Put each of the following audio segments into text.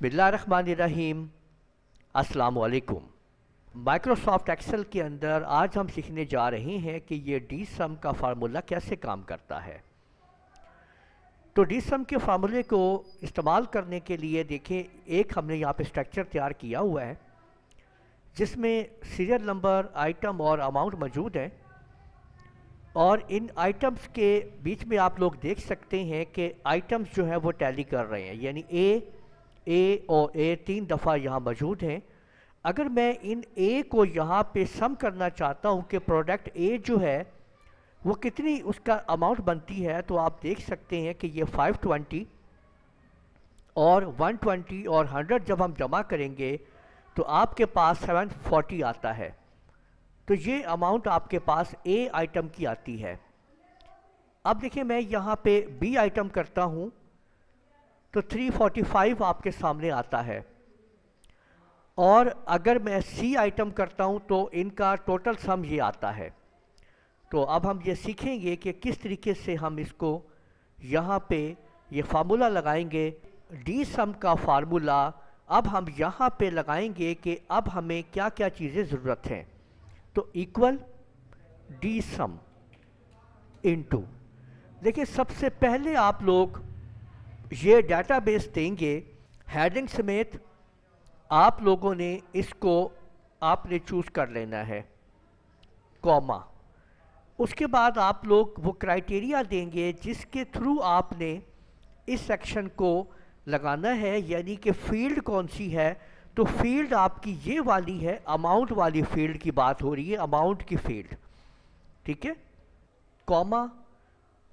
बिस्मिल्लाहिर्रहमानिर्रहीम। अस्सलाम वालेकुम। माइक्रोसॉफ्ट एक्सेल के अंदर आज हम सीखने जा रहे हैं कि ये डी सम का फार्मूला कैसे काम करता है। तो डी सम के फार्मूले को इस्तेमाल करने के लिए देखें, एक हमने यहाँ पे स्ट्रक्चर तैयार किया हुआ है जिसमें सीरियल नंबर, आइटम और अमाउंट मौजूद है। और इन आइटम्स के बीच में आप लोग देख सकते हैं कि आइटम्स जो है वो टैली कर रहे हैं, यानी ए और ए 3 दफ़ा यहाँ मौजूद हैं। अगर मैं इन ए को यहाँ पे सम करना चाहता हूँ कि प्रोडक्ट ए जो है वो कितनी उसका अमाउंट बनती है, तो आप देख सकते हैं कि ये 520 और 120 और 100 जब हम जमा करेंगे तो आपके पास 740 आता है। तो ये अमाउंट आपके पास ए आइटम की आती है। अब देखिए, मैं यहाँ पे बी आइटम करता हूँ तो 345 आपके सामने आता है। और अगर मैं सी आइटम करता हूँ तो इनका टोटल सम ये आता है। तो अब हम ये सीखेंगे कि किस तरीके से हम इसको यहाँ पे ये फार्मूला लगाएंगे। डी सम का फार्मूला अब हम यहाँ पे लगाएंगे कि अब हमें क्या क्या चीज़ें ज़रूरत हैं। तो इक्वल डी सम इनटू, देखिए सबसे पहले आप लोग ये डेटाबेस देंगे हेडिंग समेत। आप लोगों ने इसको आपने चूज़ कर लेना है, कॉमा। उसके बाद आप लोग वो क्राइटेरिया देंगे जिसके थ्रू आपने इस सेक्शन को लगाना है, यानी कि फील्ड कौन सी है। तो फील्ड आपकी ये वाली है, अमाउंट वाली फील्ड की बात हो रही है, अमाउंट की फील्ड, ठीक है, कॉमा।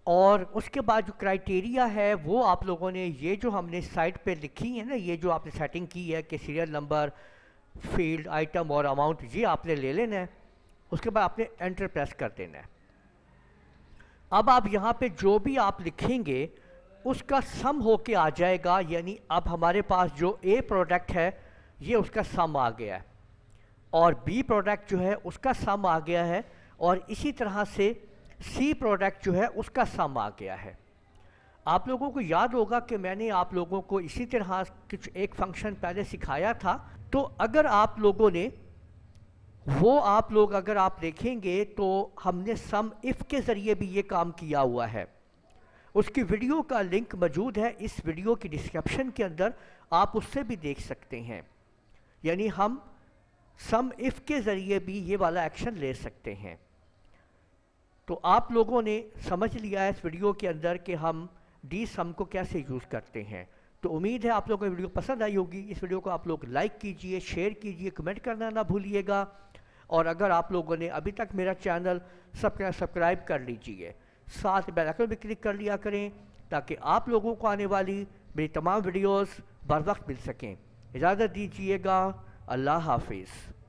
और उसके बाद जो क्राइटेरिया है वो आप लोगों ने ये जो हमने साइट पे लिखी है ना, ये जो आपने सेटिंग की है कि सीरियल नंबर, फील्ड, आइटम और अमाउंट, ये आपने ले लेना है। उसके बाद आपने एंटर प्रेस कर देना है। अब आप यहाँ पे जो भी आप लिखेंगे उसका सम होके आ जाएगा, यानी अब हमारे पास जो ए प्रोडक्ट है ये उसका सम आ गया है और बी प्रोडक्ट जो है उसका सम आ गया है, और इसी तरह से सी प्रोडक्ट जो है उसका सम आ गया है। आप लोगों को याद होगा कि मैंने आप लोगों को इसी तरह कुछ एक फंक्शन पहले सिखाया था। तो अगर आप लोगों ने वो अगर आप देखेंगे तो हमने सम इफ़ के ज़रिए भी ये काम किया हुआ है। उसकी वीडियो का लिंक मौजूद है इस वीडियो की डिस्क्रिप्शन के अंदर, आप उससे भी देख सकते हैं। यानी हम सम इफ़ के ज़रिए भी ये वाला एक्शन ले सकते हैं। तो आप लोगों ने समझ लिया है इस वीडियो के अंदर कि हम डी सम को कैसे यूज़ करते हैं। तो उम्मीद है आप लोगों को वीडियो पसंद आई होगी। इस वीडियो को आप लोग लाइक कीजिए, शेयर कीजिए, कमेंट करना ना भूलिएगा। और अगर आप लोगों ने अभी तक मेरा चैनल सब्सक्राइब कर लीजिए, साथ बेल आइकन भी क्लिक कर लिया करें ताकि आप लोगों को आने वाली मेरी तमाम वीडियोस बर वक्त मिल सकें। इजाज़त दीजिएगा, अल्लाह हाफिज़।